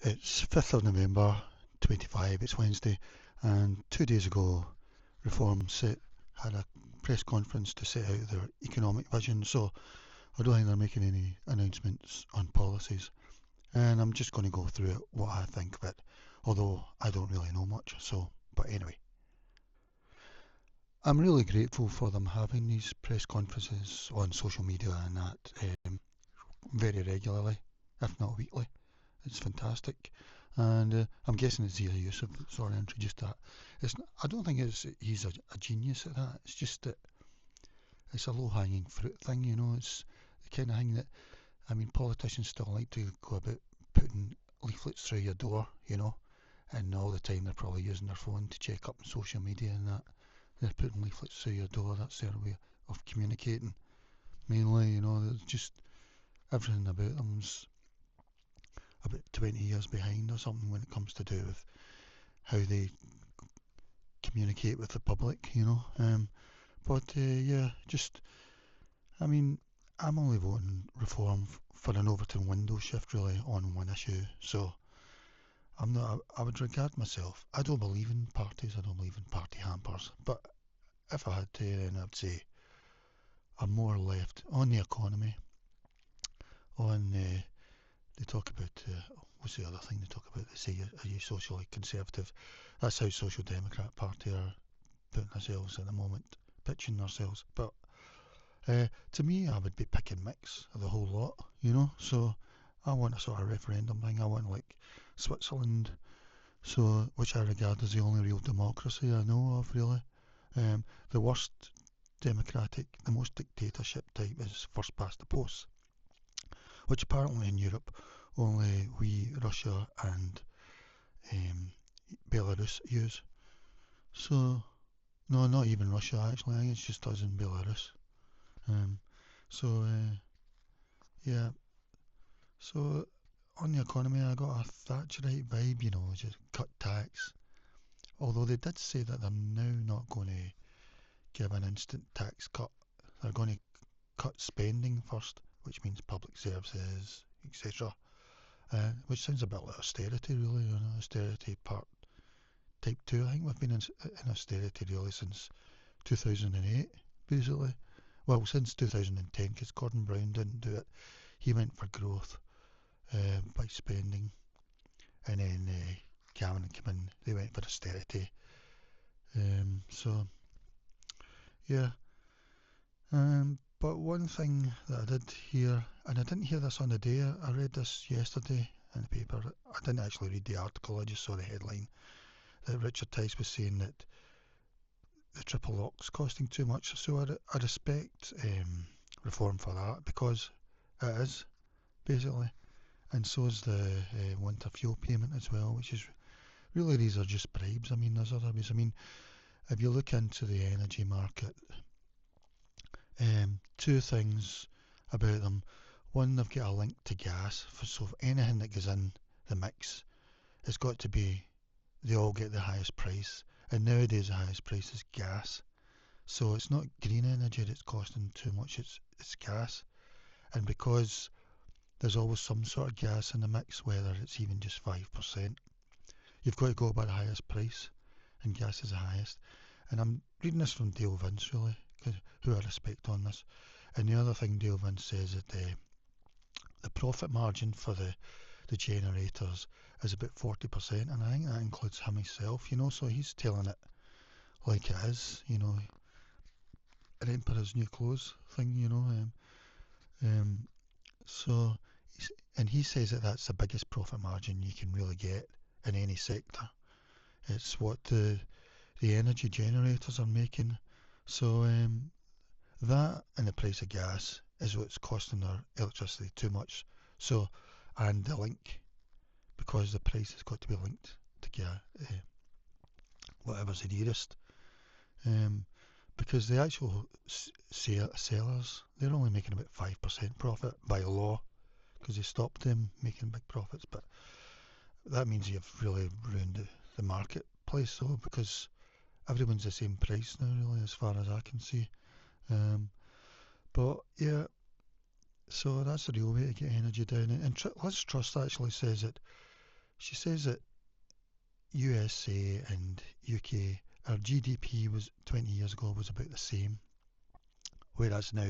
It's 5th of November 25, it's Wednesday, and 2 days ago Reform had a press conference to set out their economic vision, so I don't think they're making any announcements on policies. And I'm just going to go through it, what I think of it, although I don't really know much, but anyway. I'm really grateful for them having these press conferences on social media and that very regularly, if not weekly. It's fantastic, and I'm guessing it's Zia Yusuf that sort of introduced that. I don't think he's a genius at that. It's just that it's a low-hanging fruit thing, you know. It's the kind of thing that politicians still like to go about putting leaflets through your door, you know, and all the time they're probably using their phone to check up on social media and that. They're putting leaflets through your door. That's their way of communicating. Mainly, you know, there's just everything about them's about 20 years behind or something when it comes to do with how they communicate with the public, you know. Yeah, just, I mean, I'm only voting reform for an Overton window shift really on one issue, so I'm not, I would regard myself, I don't believe in parties, I don't believe in party hampers, but if I had to, then I'd say I'm more left on the economy, on they talk about what's the other thing they talk about? They say, are you socially conservative? That's how Social Democrat Party are putting themselves at the moment, pitching themselves. But to me, I would be picking mix of the whole lot, you know. So I want a sort of referendum thing. I want like Switzerland, so which I regard as the only real democracy I know of, really. The worst democratic, the most dictatorship type is first past the post, which apparently in Europe only we, Russia, and um, Belarus use. So, no, not even Russia actually, I think it's just us in Belarus. Um, so, yeah, so on the economy, I got a Thatcherite vibe, you know, just cut tax. Although they did say that they're now not going to give an instant tax cut, they're going to cut spending first, which means public services, etc. Which sounds a bit like austerity, really, you know, austerity part type 2. I think we've been in austerity really since 2008, basically. Well, since 2010, because Gordon Brown didn't do it. He went for growth by spending, and then Cameron came in, they went for austerity. So, yeah. But one thing that I did hear, and I didn't hear this on the day, I read this yesterday in the paper. I didn't actually read the article, I just saw the headline that Richard Tice was saying that the triple lock's costing too much. So I respect reform for that because it is, basically. And so is the winter fuel payment as well, which is really, these are just bribes. I mean, there's other ways. I mean, if you look into the energy market, two things about them. One, they've got a link to gas, so anything that goes in the mix, it's got to be, they all get the highest price. And nowadays the highest price is gas. So it's not green energy that's costing too much, it's gas. And because there's always some sort of gas in the mix, whether it's even just 5%, you've got to go by the highest price, and gas is the highest. And I'm reading this from Dale Vince, really, who I respect on this. And the other thing Dale Vince says that the profit margin for the generators is about 40%, and I think that includes him himself, you know, so he's telling it like it is, you know, an emperor's new clothes thing, you know. Um, so, and he says that that's the biggest profit margin you can really get in any sector. It's what the energy generators are making. So that and the price of gas is what's costing our electricity too much. So, and the link, because the price has got to be linked to whatever's the nearest. Um, because the actual sellers, they're only making about 5% profit by law, because they stopped them making big profits. But that means you've really ruined the marketplace, though, because everyone's the same price now, really, as far as I can see. Um, but yeah, so that's the real way to get energy down. And Liz Truss actually says that she says that USA and UK, our GDP was 20 years ago was about the same, whereas now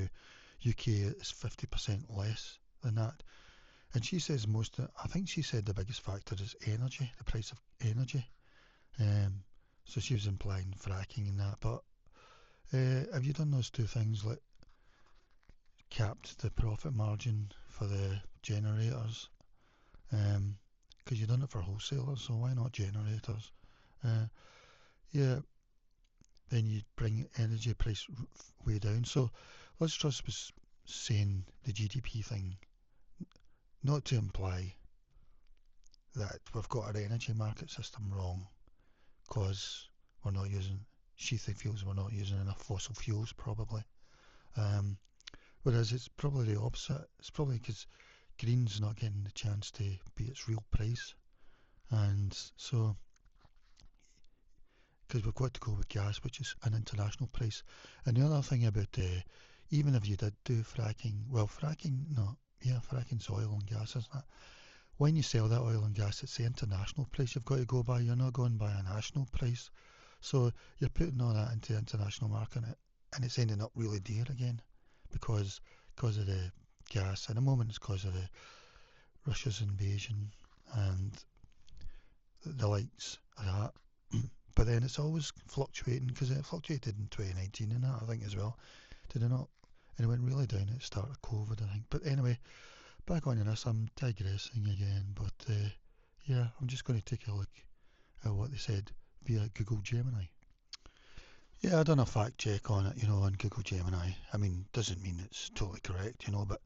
UK is 50% less than that. And she says I think she said the biggest factor is energy, the price of energy. So she was implying fracking and that. But have you done those two things, like capped the profit margin for the generators? Because you've done it for wholesalers, so why not generators? Uh, yeah, then you bring energy price way down. So Liz Truss was saying the GDP thing, not to imply that we've got our energy market system wrong, because we're not using, she feels we're not using enough fossil fuels probably. Whereas it's probably the opposite. It's probably because green's not getting the chance to be its real price. And so, because we've got to go with gas, which is an international price. And the other thing about, even if you did do fracking, well, fracking's oil and gas, isn't it? When you sell that oil and gas, it's the international price you've got to go by. You're not going by a national price. So you're putting all that into the international market, and it's ending up really dear again because of the gas. At the moment, it's because of the Russia's invasion and the likes of that. But then it's always fluctuating, because it fluctuated in 2019 and that, I think, as well. Did it not? And it went really down at the start of COVID, I think. But anyway, back on to this. I'm digressing again, but yeah, I'm just going to take a look at what they said via Google Gemini. Yeah, I done a fact check on it, on Google Gemini. I mean, doesn't mean it's totally correct, but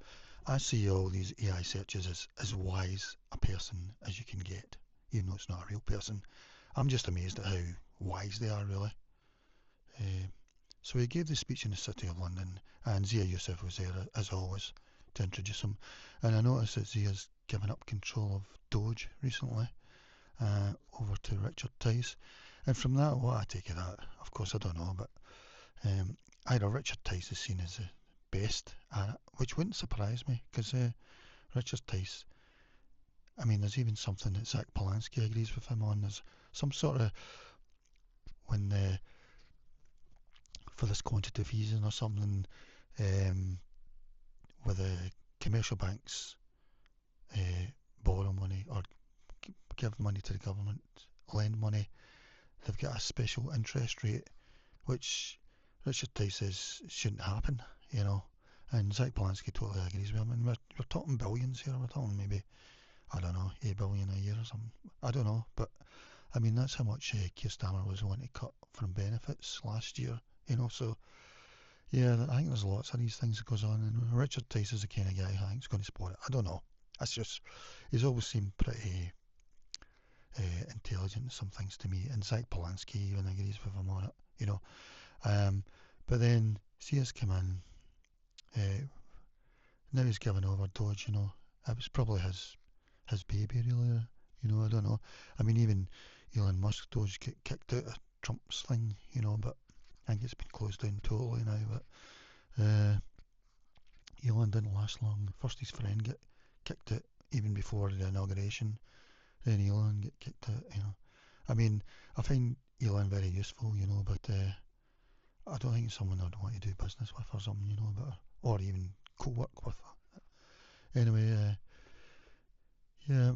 I see all these AI searches as wise a person as you can get, even though it's not a real person. I'm just amazed at how wise they are, really. So he gave the speech in the City of London, and Zia Youssef was there, as always, to introduce him. And I noticed that Zia's given up control of Doge recently, over to Richard Tice. And from that, what I take of that, of course I don't know, but either Richard Tice is seen as the best at it, which wouldn't surprise me, because Richard Tice, I mean, there's even something that Zach Polanski agrees with him on. There's some sort of, when for this quantitative easing or something, where the commercial banks borrow money or give money to the government, lend money, they've got a special interest rate, which Richard Tice says shouldn't happen, and Zach Polanski totally agrees with him. And we're talking billions here. We're talking maybe, I don't know, 8 billion a year or something. I don't know, but I mean, that's how much Keir Starmer was wanting to cut from benefits last year, so yeah, I think there's lots of these things that goes on, and Richard Tice is the kind of guy I think is going to support it. I don't know. That's just, he's always seemed pretty intelligent in some things to me, and Zach Polanski even agrees with him on it, but then see us come in, now he's given over Doge, it was probably his baby really, I don't know. I mean, even Elon Musk Doge get kicked out of Trump's thing, but I think it's been closed down totally now. But Elon didn't last long. First his friend get kicked out even before the inauguration, then Elon get kicked out, I mean, I find Elon very useful, but I don't think it's someone I'd want to do business with or something, or even co-work with. Anyway, yeah,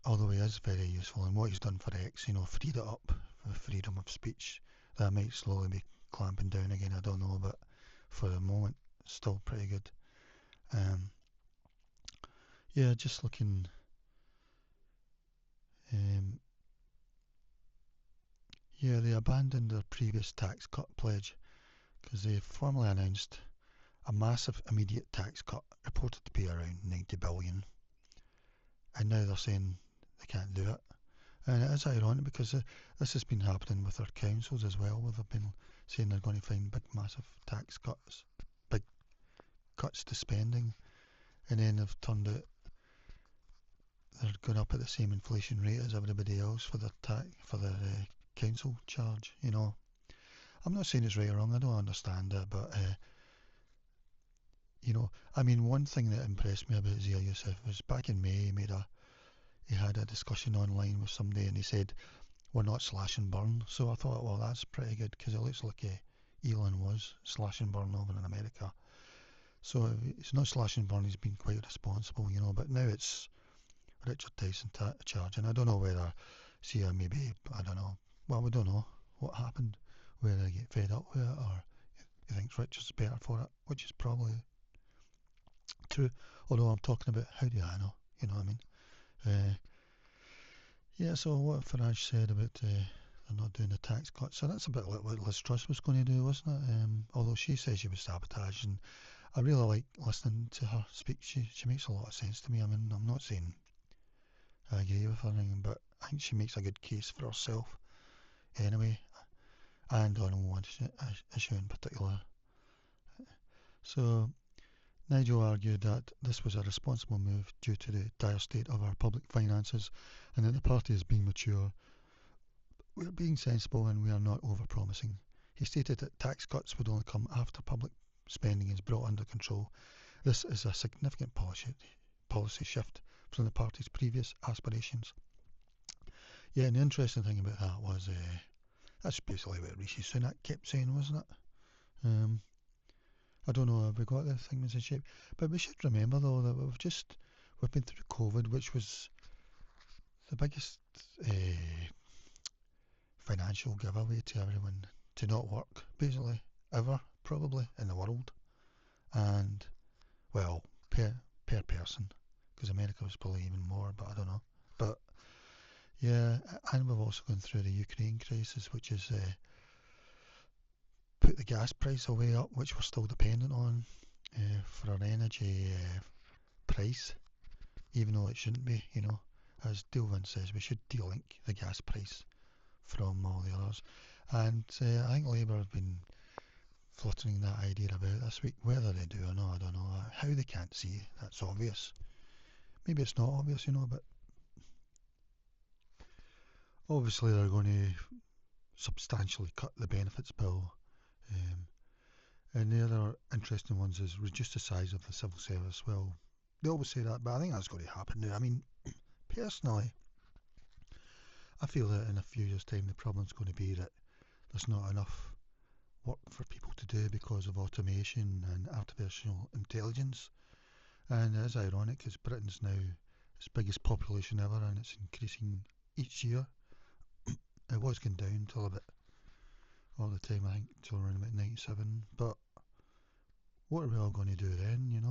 although he is very useful, and what he's done for X, freed it up for freedom of speech. That might slowly be clamping down again, I don't know, but for the moment, still pretty good. Yeah, just looking. Yeah, they abandoned their previous tax cut pledge because they formally announced a massive immediate tax cut reported to be around 90 billion, and now they're saying they can't do it. And it is ironic because this has been happening with our councils as well, where they've been saying they're going to find big massive tax cuts, big cuts to spending, and then they've turned out they're going up at the same inflation rate as everybody else for their council charge. I'm not saying it's right or wrong, I don't understand it, but I mean, one thing that impressed me about Zia Youssef was back in May he had a discussion online with somebody and he said, we're not slash and burn. So I thought, well, that's pretty good because it looks like Elon was slash and burn over in America. So it's not slash and burn, he's been quite responsible, but now it's Richard Tyson charging. I don't know whether maybe, I don't know, well, we don't know what happened, whether they get fed up with it or he thinks Richard's better for it, which is probably true. Although I'm talking about how do I know, you know what I mean? So what Farage said about they're not doing the tax cuts, so that's a bit like what Liz Truss was going to do, wasn't it? Although she says she was sabotaged, and I really like listening to her speak. She makes a lot of sense to me. I mean, I'm not saying I agree with her, but I think she makes a good case for herself anyway, and on one issue in particular. So Nigel argued that this was a responsible move due to the dire state of our public finances and that the party is being mature. We are being sensible and we are not over-promising. He stated that tax cuts would only come after public spending is brought under control. This is a significant policy shift from the party's previous aspirations. Yeah, and the interesting thing about that was that's basically what Rishi Sunak kept saying, wasn't it? I don't know if we got the thing in shape, but we should remember though that we've been through COVID, which was the biggest financial giveaway to everyone to not work, basically, ever, probably, in the world. And, well, per person, because America was probably even more, but I don't know. But, yeah, and we've also gone through the Ukraine crisis, which has put the gas price way up, which we're still dependent on for our energy price, even though it shouldn't be, As Dilvin says, we should de-link the gas price from all the others. And I think Labour have been fluttering that idea about this week. Whether they do or not, I don't know. How they can't see, that's obvious. Maybe it's not obvious, but obviously they're going to substantially cut the benefits bill. And the other interesting ones is reduce the size of the civil service. Well, they always say that, but I think that's going to happen now. I mean, personally, I feel that in a few years' time the problem's going to be that there's not enough work for people to do because of automation and artificial intelligence. And it is ironic because Britain's now its biggest population ever and it's increasing each year. It was going down till about all the time, I think, till around about 97. But what are we all going to do then,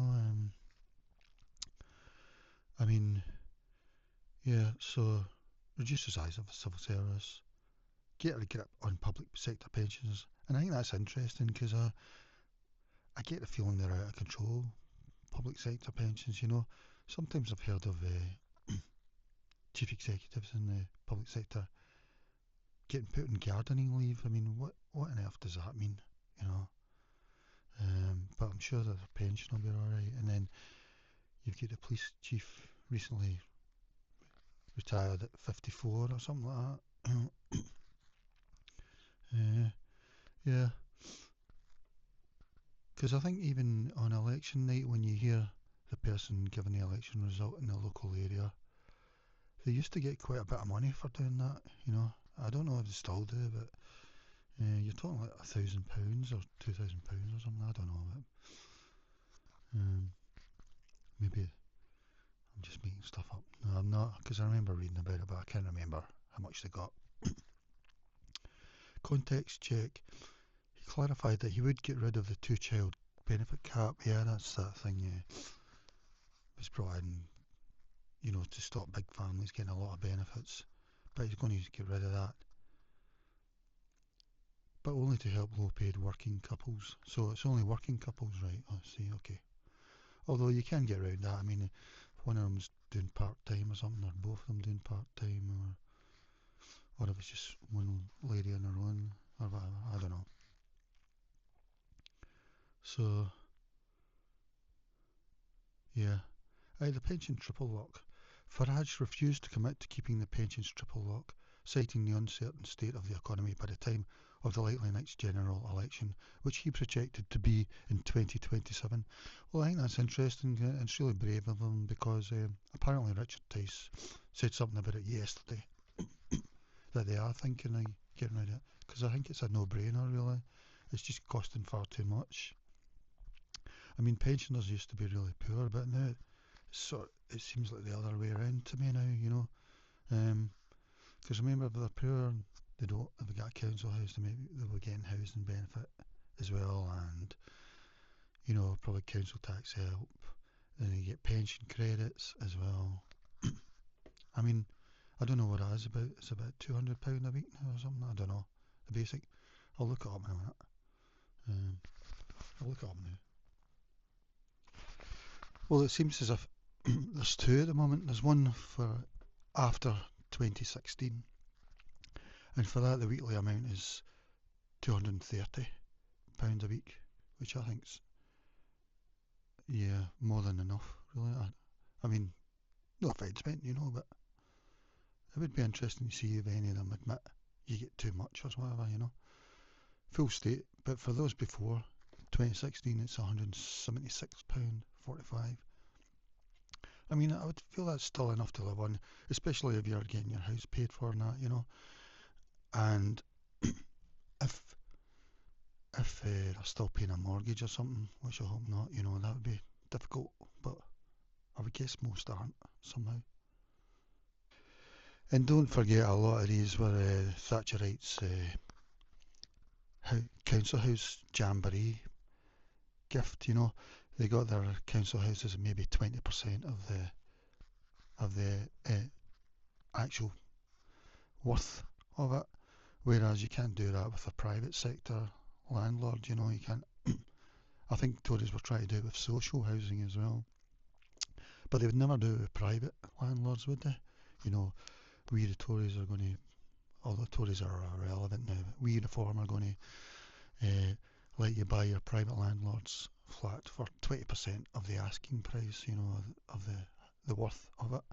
I mean, yeah, so reduce the size of the civil service, get a grip on public sector pensions, and I think that's interesting because I get the feeling they're out of control, public sector pensions, Sometimes I've heard of chief executives in the public sector getting put on gardening leave. I mean, what on earth does that mean, But I'm sure that their pension will be alright. And then you've got the police chief recently retired at 54 or something like that. Yeah. Because I think even on election night, when you hear the person giving the election result in the local area, they used to get quite a bit of money for doing that, I don't know if they still do, but you're talking like £1,000 or £2,000 or something, I don't know. But, maybe I'm just making stuff up. No, I'm not, because I remember reading about it, but I can't remember how much they got. Context check. He clarified that he would get rid of the two-child benefit cap. Yeah, that's that thing. It was brought in, to stop big families getting a lot of benefits. But he's going to get rid of that. But only to help low-paid working couples. So it's only working couples, right? I see, okay. Although you can get around that. I mean, if one of them's doing part-time or something, or both of them doing part-time, or if it's just one lady on her own, or whatever, I don't know. So, yeah. The pension triple lock. Farage refused to commit to keeping the pensions triple lock, citing the uncertain state of the economy by the time of the likely next general election, which he projected to be in 2027. Well, I think that's interesting. It's really brave of him because apparently Richard Tice said something about it yesterday, that they are thinking of getting rid of it, because I think it's a no-brainer, really. It's just costing far too much. I mean, pensioners used to be really poor, but now it seems like the other way around to me now, you know. Because remember, if they're poor and if they got a council house, they were getting housing benefit as well, and, you know, probably council tax help. Then you get pension credits as well. I mean, I don't know what it is about. It's about £200 a week now or something. I don't know. The basic. I'll look it up in a minute. I'll look it up now. Well, it seems as if there's two at the moment. There's one for after 2016, and for that the weekly amount is £230 a week, which I think's, yeah, more than enough, really. I mean, no offence meant, you know, but it would be interesting to see if any of them admit you get too much or whatever, you know. Full state, but for those before 2016, it's £176.45. I mean, I would feel that's still enough to live on, especially if you're getting your house paid for and that, you know. And if they're still paying a mortgage or something, which I hope not, you know, that would be difficult, but I would guess most aren't somehow. And don't forget, a lot of these were Thatcherites' council house jamboree gift, you know. They got their council houses at maybe 20% of the actual worth of it, whereas you can't do that with a private sector landlord, you know. You can't. I think Tories were trying to do it with social housing as well, but they would never do it with private landlords, would they? You know, we the Tories are going to, although Tories are irrelevant now, we Reform are going to let you buy your private landlord's flat for 20% of the asking price, you know, of the worth of it,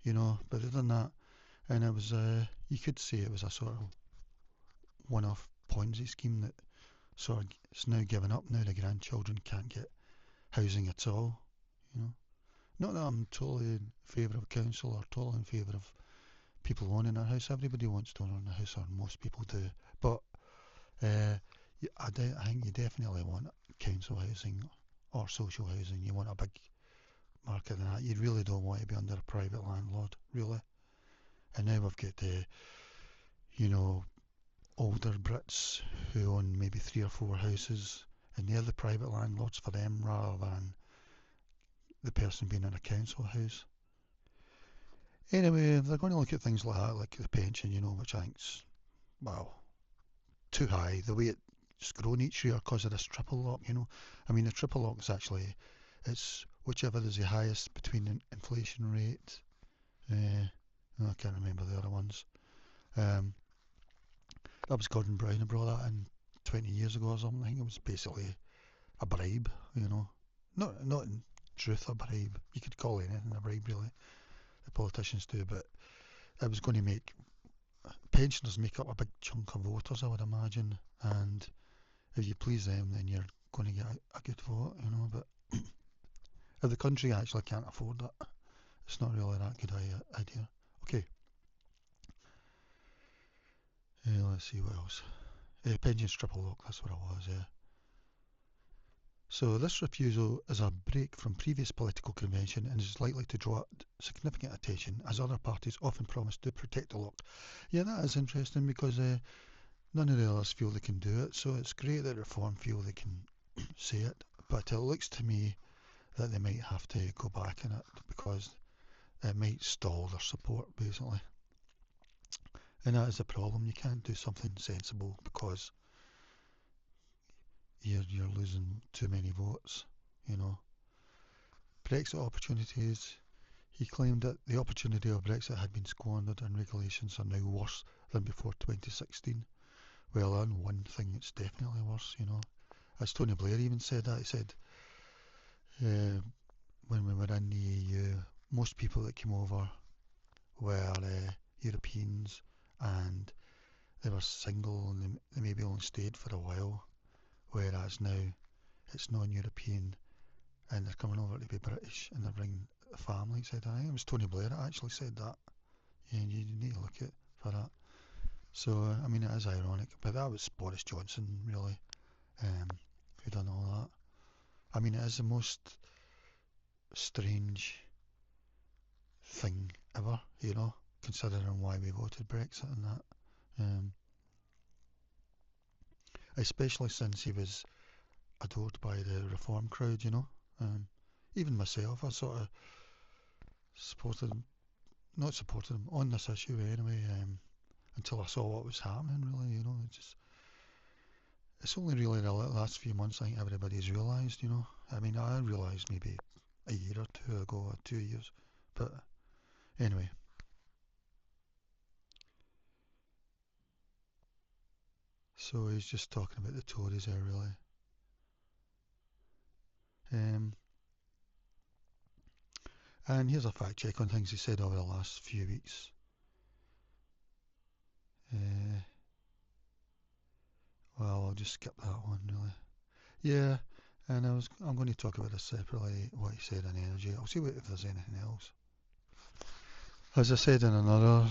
you know. But other than that, and it was, you could say it was a sort of one-off Ponzi scheme that sort of is now given up. Now the grandchildren can't get housing at all, you know. Not that I'm totally in favour of council or totally in favour of people owning a house. Everybody wants to own a house, or most people do. But I think you definitely want council housing or social housing. You want a big market in that. You really don't want to be under a private landlord, really. And now we've got the, you know, older Brits who own maybe 3 or 4 houses, and they're the private landlords for them rather than the person being in a council house. Anyway, they're going to look at things like that, like the pension, you know, which I think's, well, too high. The way it's grown each year because of this triple lock, you know. I mean, the triple lock is actually, it's whichever is the highest between the inflation rate. I can't remember the other ones. That was Gordon Brown who brought that in 20 years ago or something. I think it was basically a bribe, you know. Not in truth a bribe. You could call anything a bribe, really. The politicians do, but it was going to make pensioners make up a big chunk of voters, I would imagine. And if you please them, then you're going to get a good vote, you know. But if the country actually can't afford it, it's not really that good idea. Okay. Let's see what else. Pensions triple lock, that's what it was, yeah. So this refusal is a break from previous political convention and is likely to draw significant attention, as other parties often promise to protect the lock. Yeah, that is interesting, because none of the others feel they can do it, so it's great that Reform feel they can say it, but it looks to me that they might have to go back in it, because it might stall their support, basically. And that is the problem. You can't do something sensible because you're losing too many votes, you know. Brexit opportunities. He claimed that the opportunity of Brexit had been squandered and regulations are now worse than before 2016. Well, on one thing, it's definitely worse, you know. As Tony Blair even said that, he said, when we were in the EU, most people that came over were Europeans, and they were single, and they maybe only stayed for a while, whereas now it's non-European and they're coming over to be British and they're bringing a family. He said, I think it was Tony Blair that actually said that. Yeah, you need to look at for that. So, I mean, it is ironic, but that was Boris Johnson, really, who done all that. I mean, it is the most strange thing ever, considering why we voted Brexit and that. Um, Especially since he was adored by the reform crowd. Even myself, I sort of supported him, not supported him on this issue anyway, until I saw what was happening, really, it's only really the last few months I think everybody's realised. I mean, I realised maybe a year or two ago, or 2 years, but anyway. So he's just talking about the Tories there, really. Um, and here's a fact check on things he said over the last few weeks. Uh, well, I'll just skip that one, really. Yeah, and I'm going to talk about this separately, what he said on energy. I'll see if there's anything else. As I said in another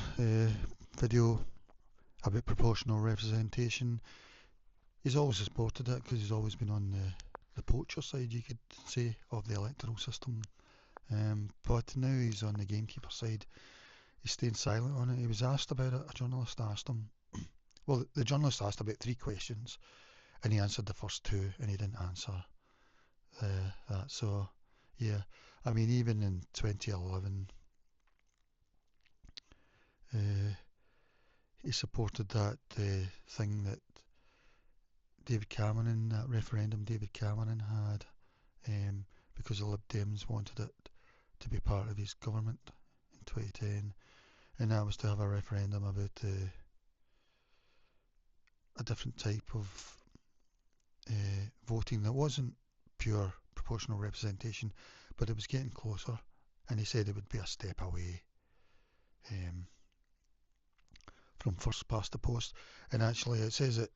video about proportional representation, he's always supported it because he's always been on the poacher side, you could say, of the electoral system. But now he's on the gamekeeper side. He's staying silent on it. He was asked about it. A journalist asked him. Well, the journalist asked about 3 questions, and he answered the first 2, and he didn't answer that. So, yeah, I mean, even in 2011, he supported that thing that that referendum David Cameron had, because the Lib Dems wanted it to be part of his government in 2010, and that was to have a referendum about a different type of voting that wasn't pure proportional representation, but it was getting closer, and he said it would be a step away from first past the post. And actually, it says that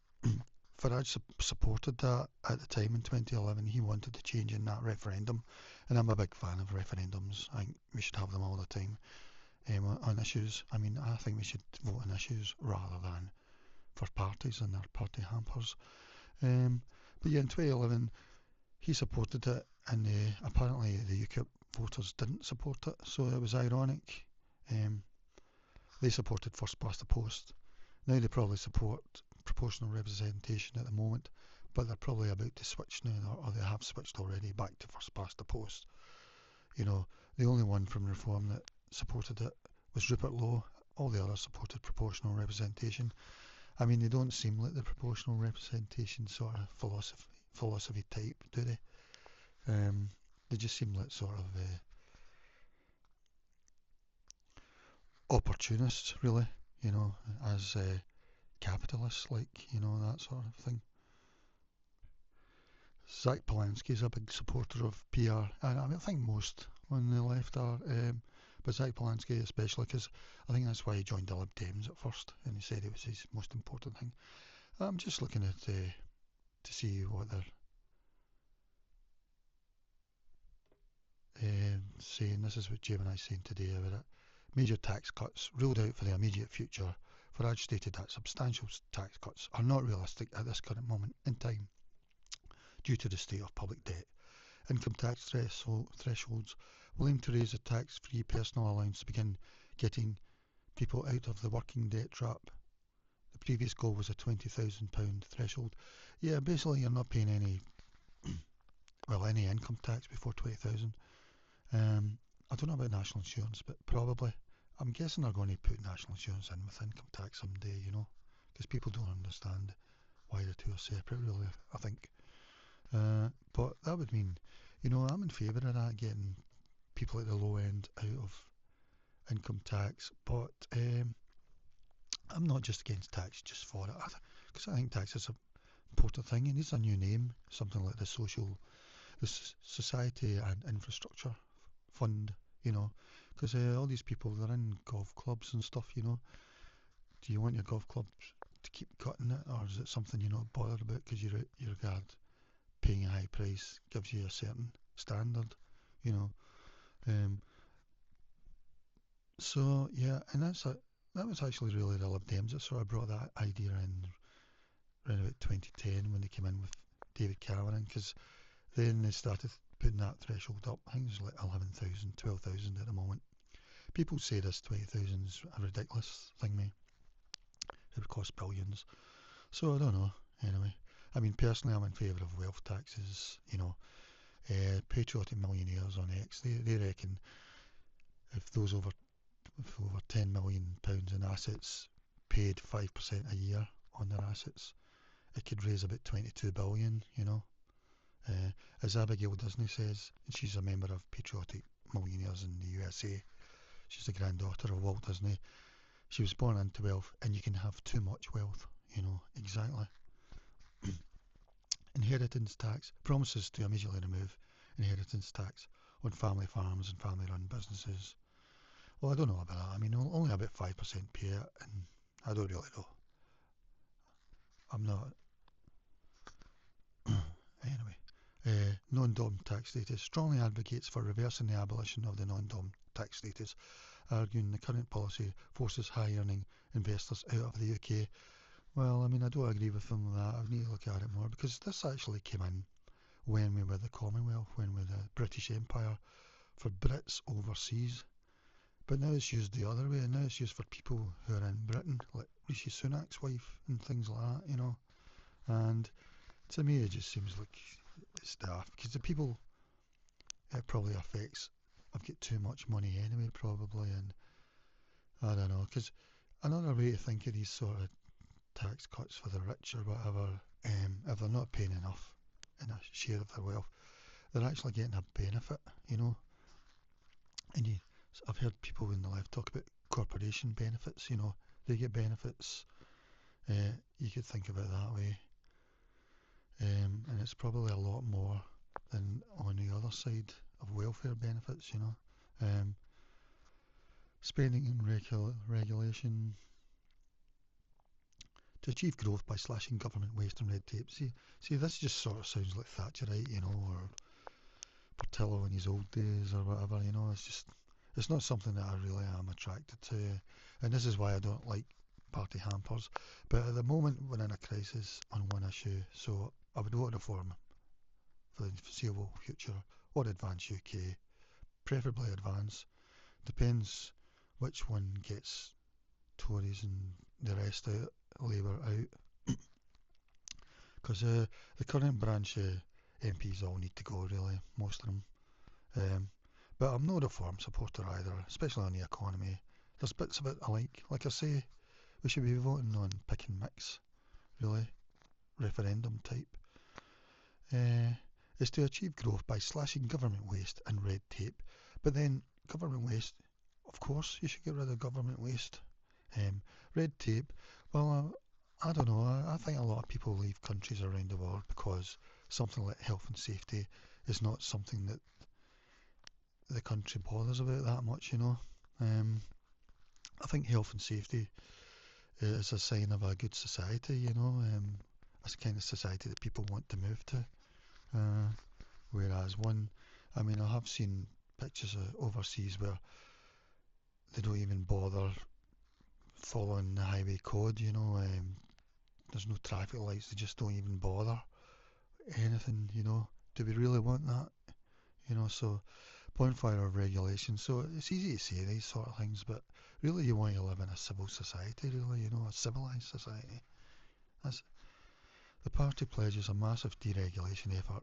Farage supported that at the time in 2011. He wanted to change in that referendum, and I'm a big fan of referendums. I think we should have them all the time on issues. I mean, I think we should vote on issues rather than for parties and their party hampers. But yeah, in 2011, he supported it, and apparently the UKIP voters didn't support it, so it was ironic. They supported first past the post. Now they probably support proportional representation at the moment, but they're probably about to switch now, or they have switched already back to first past the post. The only one from Reform that supported it was Rupert Lowe. All the others supported proportional representation. I mean, they don't seem like the proportional representation sort of philosophy type, do they? They just seem like sort of opportunists, really, as capitalists, like, that sort of thing. Zach Polanski's a big supporter of PR, and I think most on the left are, but Zach Polanski especially, because I think that's why he joined the Lib Dems at first, and he said it was his most important thing. I'm just looking at to see what they're saying. This is what Gemini's saying today about it. Major tax cuts ruled out for the immediate future. Farage stated that substantial tax cuts are not realistic at this current moment in time due to the state of public debt. Income tax thresholds will aim to raise the tax-free personal allowance to begin getting people out of the working debt trap. The previous goal was a £20,000 threshold. Yeah, basically you're not paying any income tax before 20,000. I don't know about national insurance, but probably. I'm guessing they're going to put national insurance in with income tax someday, because people don't understand why the two are separate, really, I think. But that would mean, I'm in favour of that, getting people at the low end out of income tax, but I'm not just against tax just for it, because I think tax is an important thing. It needs a new name, something like the Society and Infrastructure Fund, because all these people, they're in golf clubs and stuff, do you want your golf club to keep cutting it, or is it something you're not bothered about because you regard paying a high price gives you a certain standard, So yeah, and that was actually really the Lib Dems that sort of brought that idea in around about 2010 when they came in with David Cameron, because then they started putting that threshold up. I think it's like 11,000, 12,000 at the moment. People say this 20,000 is a ridiculous thing, mate. It would cost billions. So I don't know. Anyway, I mean, personally, I'm in favour of wealth taxes. Patriotic millionaires on X, they reckon if those over £10 million in assets paid 5% a year on their assets, it could raise about 22 billion. As Abigail Disney says, she's a member of Patriotic Millionaires in the USA. She's the granddaughter of Walt Disney. She was born into wealth, and you can have too much wealth. Exactly. Inheritance tax promises to immediately remove inheritance tax on family farms and family run businesses. Well, I don't know about that. I mean, only about 5% pay it, and I don't really know. I'm not. Anyway, non-dom tax status strongly advocates for reversing the abolition of the non-dom tax status, arguing the current policy forces high-earning investors out of the UK. Well, I mean, I don't agree with them with that. I need to look at it more, because this actually came in when we were the Commonwealth, when we were the British Empire, for Brits overseas. But now it's used the other way, and now it's used for people who are in Britain, like Rishi Sunak's wife and things like that. And to me, it just seems like it's daft, because the people it probably affects have got too much money anyway, probably, and I don't know, because another way to think of these sort of tax cuts for the rich or whatever, if they're not paying enough in a share of their wealth, they're actually getting a benefit. And I've heard people in the left talk about corporation benefits. They get benefits. You could think of it that way, and it's probably a lot more than on the other side of welfare benefits. Spending and regulation to achieve growth by slashing government waste and red tape. See, this just sort of sounds like Thatcherite, or Portillo in his old days or whatever. It's not something that I really am attracted to, and this is why I don't like party hampers. But at the moment, we're in a crisis on one issue, so I would vote reform for the foreseeable future, or Advance UK, preferably Advance. Depends which one gets Tories and the rest out, Labour out, because the current branch MPs all need to go, really, most of them. But I'm no reform supporter either, especially on the economy. There's bits of it I like I say, we should be voting on pick and mix, really, referendum type. Is to achieve growth by slashing government waste and red tape. But then, government waste, of course, you should get rid of government waste. Red tape, well, I don't know. I think a lot of people leave countries around the world because something like health and safety is not something that the country bothers about that much. I think health and safety is a sign of a good society. It's the kind of society that people want to move to. Whereas I mean, I have seen pictures of overseas where they don't even bother following the highway code. There's no traffic lights, they just don't even bother anything. Do we really want that? So bonfire of regulation. So it's easy to say these sort of things, but really you want to live in a civil society, really, a civilised society. The party pledges a massive deregulation effort,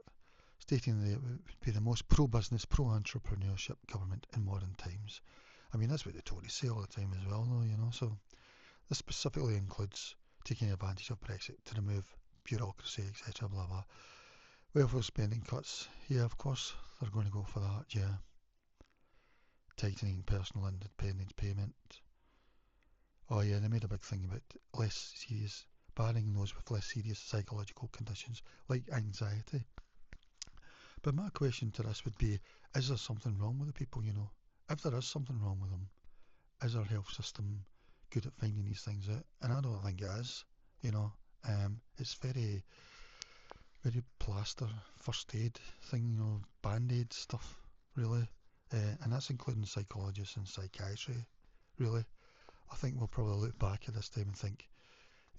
stating that it would be the most pro-business, pro-entrepreneurship government in modern times. I mean, that's what the Tories say all the time as well, though. So this specifically includes taking advantage of Brexit to remove bureaucracy, etc., blah, blah. Welfare spending cuts, yeah, of course, they're going to go for that, yeah. Tightening personal independence payment. Oh yeah, they made a big thing about banning those with less serious psychological conditions, like anxiety. But my question to this would be, is there something wrong with the people, If there is something wrong with them, is our health system good at finding these things out? And I don't think it is, It's very, very plaster, first aid thing, band-aid stuff, really. And that's including psychologists and psychiatry. really. I think we'll probably look back at this time and think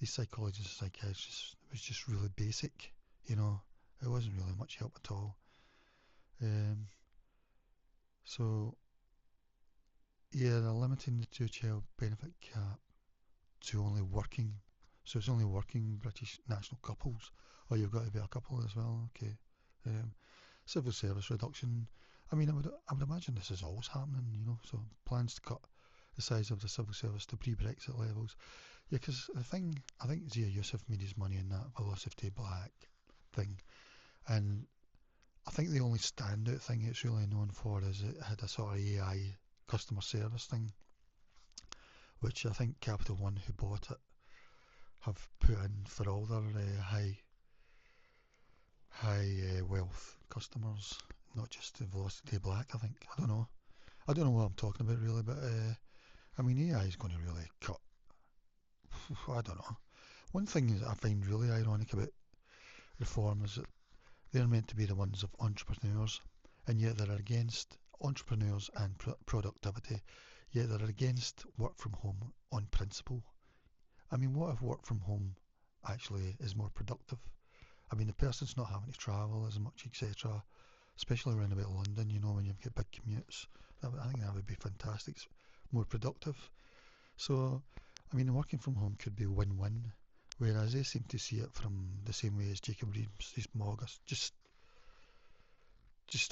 these psychologists and psychiatrists, it was just really basic, you know, it wasn't really much help at all. Um, so, yeah, they're limiting the two-child benefit cap to only working, so it's only working British national couples, or you've got to be a couple as well, okay. Um, Civil service reduction, I mean, I would imagine this is always happening, you know, so plans to cut the size of the civil service to pre-Brexit levels. Yeah, because the thing, I think Zia Yusuf made his money in that Velocity Black thing, and I think the only standout thing it's really known for is it had a sort of AI customer service thing, which I think Capital One, who bought it, have put in for all their high wealth customers, not just the Velocity Black. I think I don't know what I'm talking about really, but I mean AI is going to really cut. I don't know. One thing that I find really ironic about reform is that they're meant to be the ones of entrepreneurs, and yet they're against entrepreneurs and productivity, yet they're against work from home on principle. I mean, what if work from home actually is more productive? I mean, the person's not having to travel as much, etc., especially around about London, you know, when you've got big commutes. I think that would be fantastic. It's more productive. So, I mean, working from home could be win-win, whereas they seem to see it from the same way as Jacob Rees-Mogg, just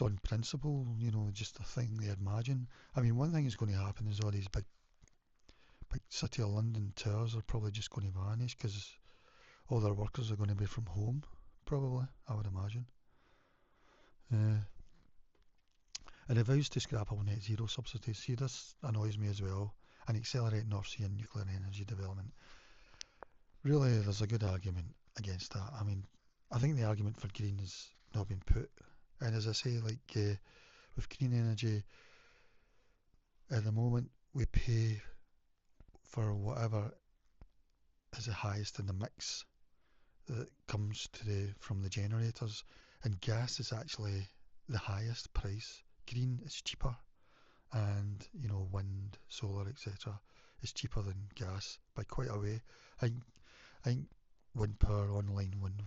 on principle, you know, just a thing they imagine. I mean, one thing that's going to happen is all these big City of London towers are probably just going to vanish because all their workers are going to be from home, probably, I would imagine. Uh, and it vows to scrap all net zero subsidies. See, this annoys me as well, and accelerate North Sea and nuclear energy development. Really, there's a good argument against that. I mean, I think the argument for green has not been put. And as I say, like with green energy, at the moment we pay for whatever is the highest in the mix that comes from the generators, and gas is actually the highest price. Green is cheaper, and you know, wind, solar, etc. is cheaper than gas by quite a way. I think wind power, online wind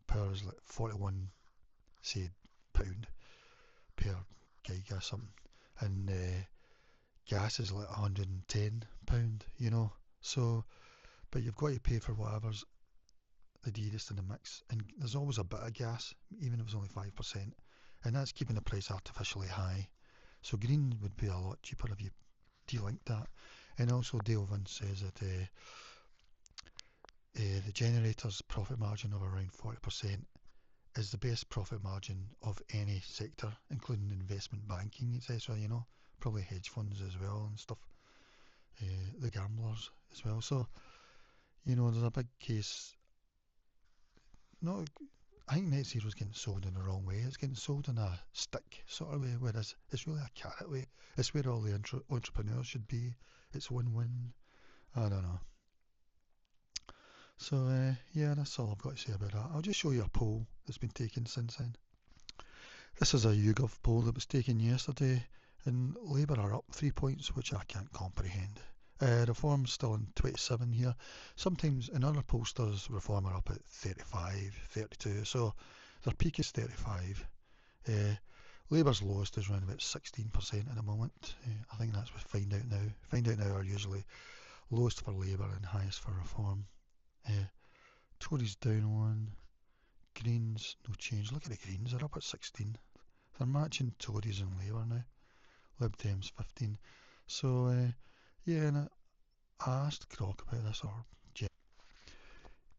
power is like 41, say, pound per gig or something, and gas is like £110, you know. So, but you've got to pay for whatever's the dearest in the mix, and there's always a bit of gas, even if it's only 5%, and that's keeping the price artificially high. So green would be a lot cheaper if you delink that. And also Dale Vince says that the generator's profit margin of around 40% is the best profit margin of any sector, including investment banking, etc. You know, probably hedge funds as well and stuff. The gamblers as well. So, you know, there's a big case. Not, I think net zero is getting sold in the wrong way. It's getting sold in a stick sort of way, whereas it's really a carrot way. It's where all the entrepreneurs should be. It's win-win. I don't know. So, yeah, that's all I've got to say about that. I'll just show you a poll that's been taken since then. This is a YouGov poll that was taken yesterday, and Labour are up 3 points, which I can't comprehend. Reform's still on 27 here. Sometimes in other pollsters, Reform are up at 35, 32, so their peak is 35. Labour's lowest is around about 16% at the moment. I think that's what Find Out Now. Find Out Now are usually lowest for Labour and highest for Reform. Tories down 1. Greens, no change. Look at the Greens, they're up at 16. They're matching Tories and Labour now. Lib Dems 15. So, yeah, and I asked Grok about this, or Jeff.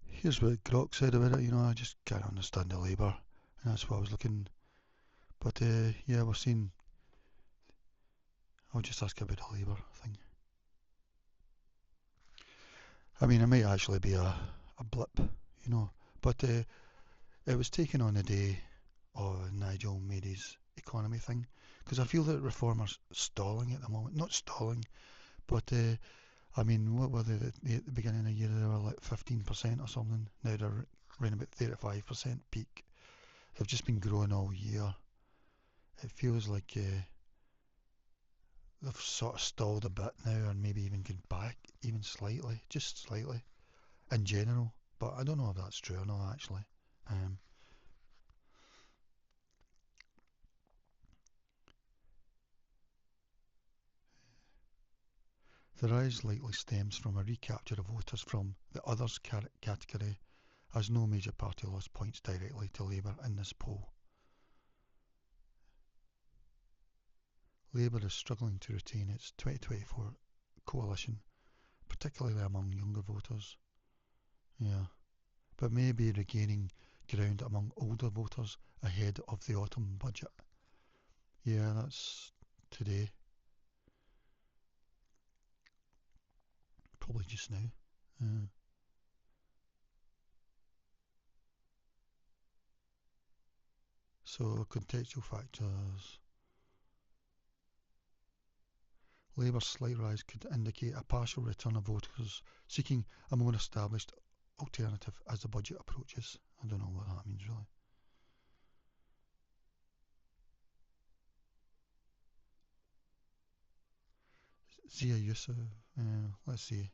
Here's what Grok said about it. You know, I just can't understand the Labour, and that's what I was looking. But yeah, we're seeing. I'll just ask about the Labour thing. I mean, it might actually be a blip, you know, but it was taken on the day of Nigel made his economy thing, because I feel that Reform are stalling at the moment. Not stalling, but I mean, what were they at the beginning of the year? They were like 15% or something. Now they're around about 35% peak. They've just been growing all year. It feels like they've sort of stalled a bit now and maybe even gone back even slightly, just slightly, in general. But I don't know if that's true or not actually. Um, the rise likely stems from a recapture of voters from the others category, as no major party lost points directly to Labour in this poll. Labour is struggling to retain its 2024 coalition, particularly among younger voters. Yeah, but may be regaining ground among older voters ahead of the autumn budget. Yeah, that's today, probably just now. Yeah. So contextual factors. Labour's slight rise could indicate a partial return of voters seeking a more established alternative as the budget approaches. I don't know what that means really. Zia Yusuf, let's see.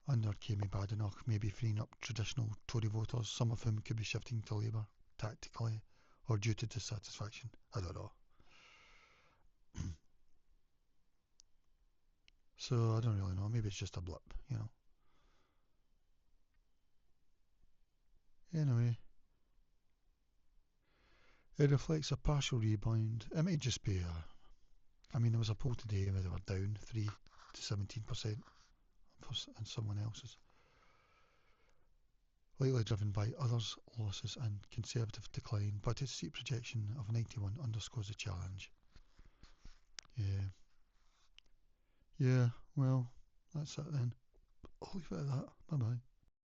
Under Kemi Badenoch, maybe freeing up traditional Tory voters, some of whom could be shifting to Labour tactically or due to dissatisfaction. I don't know. So I don't really know. Maybe it's just a blip. Anyway, it reflects a partial rebound. It might just be a. I mean, there was a poll today where they were down 3 to 17% and someone else's. Likely driven by others' losses and Conservative decline, but its seat projection of 91 underscores the challenge. Yeah. Yeah, well, that's it then. I'll leave it at that. Bye bye.